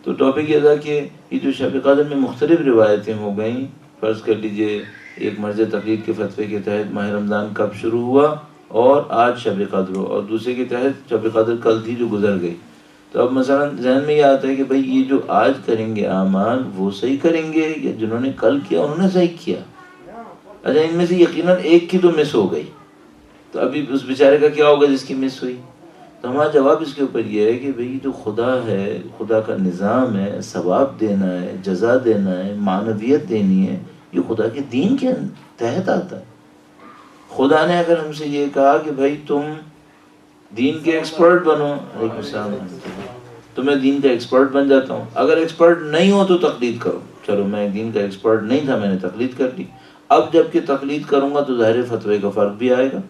تو ٹاپک یہ تھا کہ یہ جو شب قدر میں مختلف روایتیں ہو گئیں. فرض کر لیجئے ایک مرض تقلید کے فتوے کے تحت ماہ رمضان کب شروع ہوا اور آج شب قدر ہو، اور دوسرے کے تحت شب قدر کل تھی جو گزر گئی. تو اب مثلا ذہن میں یہ آتا ہے کہ بھئی یہ جو آج کریں گے اعمال وہ صحیح کریں گے یا جنہوں نے کل کیا انہوں نے صحیح کیا؟ اچھا ان میں سے یقیناً ایک کی تو مس ہو گئی، تو ابھی اس بیچارے کا کیا ہوگا جس کی مس ہوئی؟ تو ہمارا جواب اس کے اوپر یہ ہے کہ بھئی جو خدا ہے، خدا کا نظام ہے، ثواب دینا ہے، جزا دینا ہے، معنویت دینی ہے، یہ خدا کے دین کے تحت آتا ہے. خدا نے اگر ہم سے یہ کہا کہ بھئی تم دین کے ایکسپرٹ بنو، علیکم السلام، تو میں دین کا ایکسپرٹ بن جاتا ہوں. اگر ایکسپرٹ نہیں ہو تو تقلید کرو. چلو میں دین کا ایکسپرٹ نہیں تھا، میں نے تقلید کر لی. اب جب کہ تقلید کروں گا تو ظاہر فتوے کا فرق بھی آئے گا.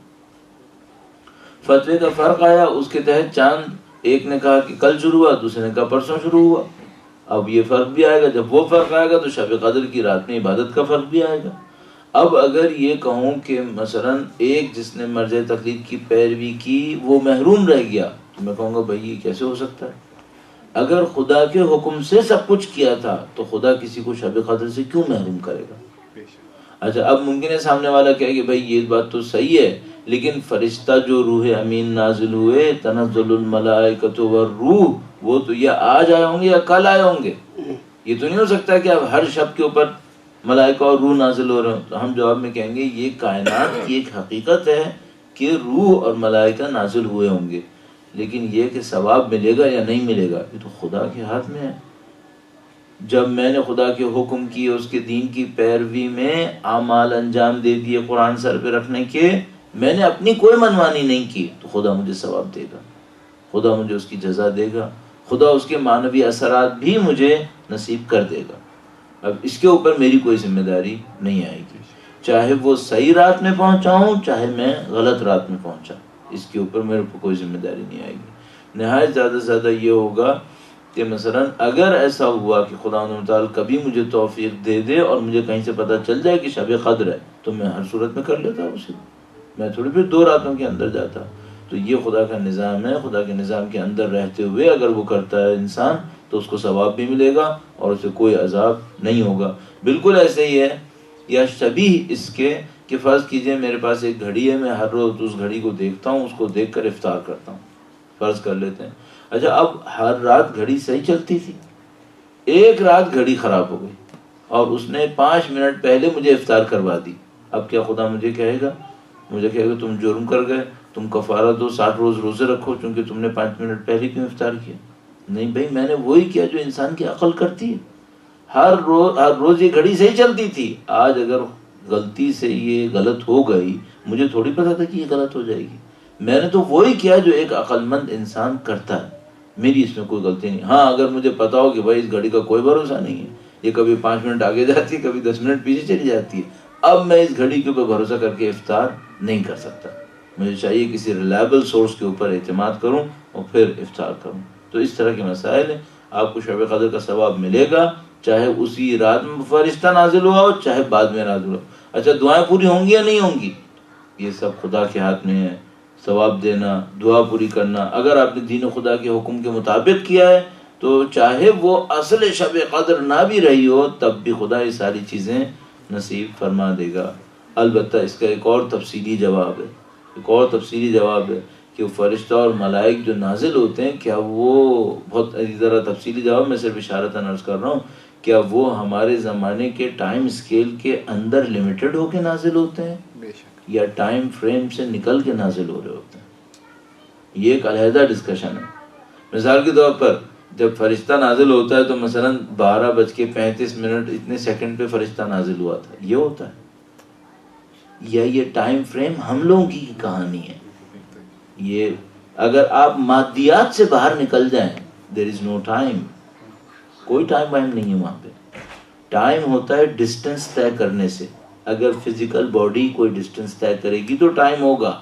فتوے کا فرق آیا، اس کے تحت چاند ایک نے کہا کہ کل شروع ہوا، دوسرے نے کہا پرسوں شروع ہوا. اب یہ فرق بھی آئے گا. جب وہ فرق آئے گا تو شب قدر کی رات میں عبادت کا فرق بھی آئے گا. اب اگر یہ کہوں کہ مثلا ایک جس نے مرجع تقلید کی پیروی کی وہ محروم رہ گیا، تو میں کہوں گا بھائی یہ کیسے ہو سکتا ہے؟ اگر خدا کے حکم سے سب کچھ کیا تھا تو خدا کسی کو شب قدر سے کیوں محروم کرے گا؟ اچھا اب ممکن ہے سامنے والا کہے کہ بھائی یہ بات تو صحیح ہے، لیکن فرشتہ جو روح امین نازل ہوئے، تنزل الملائکۃ والروح، وہ تو یا آج آئے ہوں گے یا کل آئے ہوں گے. یہ تو نہیں ہو سکتا کہ اب ہر شب کے اوپر ملائکہ اور روح نازل ہو رہے ہیں. تو ہم جواب میں کہیں گے یہ کائنات کی ایک حقیقت ہے کہ روح اور ملائکہ نازل ہوئے ہوں گے، لیکن یہ کہ ثواب ملے گا یا نہیں ملے گا یہ تو خدا کے ہاتھ میں ہے. جب میں نے خدا کے حکم کی، اس کے دین کی پیروی میں اعمال انجام دے دیے قرآن سر پہ رکھنے کے، میں نے اپنی کوئی منمانی نہیں کی، تو خدا مجھے ثواب دے گا، خدا مجھے اس کی جزا دے گا، خدا اس کے معنوی اثرات بھی مجھے نصیب کر دے گا. اب اس کے اوپر میری کوئی ذمہ داری نہیں آئے گی، چاہے وہ صحیح رات میں پہنچاؤں چاہے میں غلط رات میں پہنچا، اس کے اوپر میرے کو کوئی ذمہ داری نہیں آئے گی. نہایت زیادہ سے زیادہ یہ ہوگا کہ مثلا اگر ایسا ہوا کہ خدا تعالیٰ کبھی مجھے توفیق دے دے اور مجھے کہیں سے پتہ چل جائے کہ شب قدر ہے، تو میں ہر صورت میں کر لیتا اسے، میں تھوڑی پھر 2 راتوں کے اندر جاتا. تو یہ خدا کا نظام ہے. خدا کے نظام کے اندر رہتے ہوئے اگر وہ کرتا ہے انسان تو اس کو ثواب بھی ملے گا اور اسے کوئی عذاب نہیں ہوگا. بالکل ایسے ہی ہے یا شبیہ اس کے کہ فرض کیجئے میرے پاس ایک گھڑی ہے، میں ہر روز اس گھڑی کو دیکھتا ہوں، اس کو دیکھ کر افطار کرتا ہوں، فرض کر لیتے ہیں. اچھا اب ہر رات گھڑی صحیح چلتی تھی، ایک رات گھڑی خراب ہو گئی اور اس نے 5 منٹ پہلے مجھے افطار کروا دی. اب کیا خدا مجھے کہے گا تم جرم کر گئے، تم کفارہ دو، 60 روز روزے رکھو چونکہ تم نے 5 منٹ پہلے کیوں افطار کیا؟ نہیں بھائی، میں نے وہی کیا جو انسان کی عقل کرتی ہے. ہر روز یہ گھڑی صحیح چلتی تھی، آج اگر غلطی سے یہ غلط ہو گئی، مجھے تھوڑی پتا تھا کہ یہ غلط ہو جائے گی. میں نے تو وہی کیا جو ایک عقل مند انسان کرتا ہے، میری اس میں کوئی غلطی نہیں. ہاں اگر مجھے پتا ہو کہ بھائی اس گھڑی کا کوئی بھروسہ نہیں ہے، یہ کبھی 5 منٹ آگے جاتی ہے، کبھی 10 منٹ پیچھے چلی جاتی ہے، اب میں اس گھڑی کے اوپر بھروسہ کر کے افطار نہیں کر سکتا. مجھے چاہیے کسی ریلائبل سورس کے اوپر اعتماد کروں اور پھر افطار کروں. تو اس طرح کے مسائل ہیں. آپ کو شب قدر کا ثواب ملے گا چاہے اسی رات میں فرشتہ نازل ہوا ہو چاہے بعد میں نازل ہو. اچھا دعائیں پوری ہوں گی یا نہیں ہوں گی، یہ سب خدا کے ہاتھ میں ہے. ثواب دینا، دعا پوری کرنا، اگر آپ نے دین خدا کے حکم کے مطابق کیا ہے تو چاہے وہ اصل شب قدر نہ بھی رہی ہو تب بھی خدا یہ ساری چیزیں نصیب فرما دے گا. البتہ اس کا ایک اور تفصیلی جواب ہے کہ وہ فرشتہ اور ملائک جو نازل ہوتے ہیں، کیا وہ بہت ذرا تفصیلی جواب میں صرف اشارتاً عرض کر رہا ہوں، کیا وہ ہمارے زمانے کے ٹائم اسکیل کے اندر لمیٹڈ ہو کے نازل ہوتے ہیں یا ٹائم فریم سے نکل کے نازل ہو رہے ہوتے ہیں؟ یہ ایک علیحدہ ڈسکشن ہے. مثال کے طور پر جب فرشتہ نازل ہوتا ہے تو مثلا 12:35 اتنے سیکنڈ پہ فرشتہ نازل ہوا تھا، یہ ہوتا ہے، یا یہ ٹائم فریم ہم لوگوں کی کہانی ہے. یہ اگر آپ مادیات سے باہر نکل جائیں، there is no time، کوئی ٹائم وائم نہیں ہے وہاں پہ. ٹائم ہوتا ہے ڈسٹنس طے کرنے سے. اگر فزیکل باڈی کوئی ڈسٹنس طے کرے گی تو ٹائم ہوگا،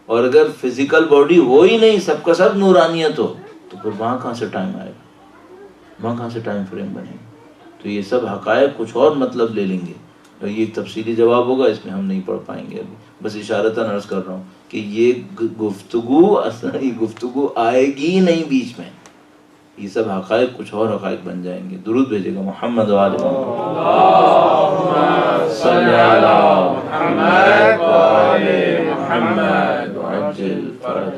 اور اگر فزیکل باڈی ہو ہی نہیں، سب کا سب نورانیت ہو، تو پھر وہاں کہاں سے ٹائم آئے گا، وہاں کہاں سے ٹائم فریم بنے گا؟ تو یہ سب حقائق کچھ اور مطلب لے لیں گے. یہ تفصیلی جواب ہوگا، اس میں ہم نہیں پڑھ پائیں گے ابھی. بس اشارتاً عرض کر رہا ہوں کہ یہ گفتگو آئے گی نہیں بیچ میں. یہ سب حقائق کچھ اور حقائق بن جائیں گے. درود بھیجے گا محمد و آل محمد. صلی علی محمد و آل محمد وعجل فرج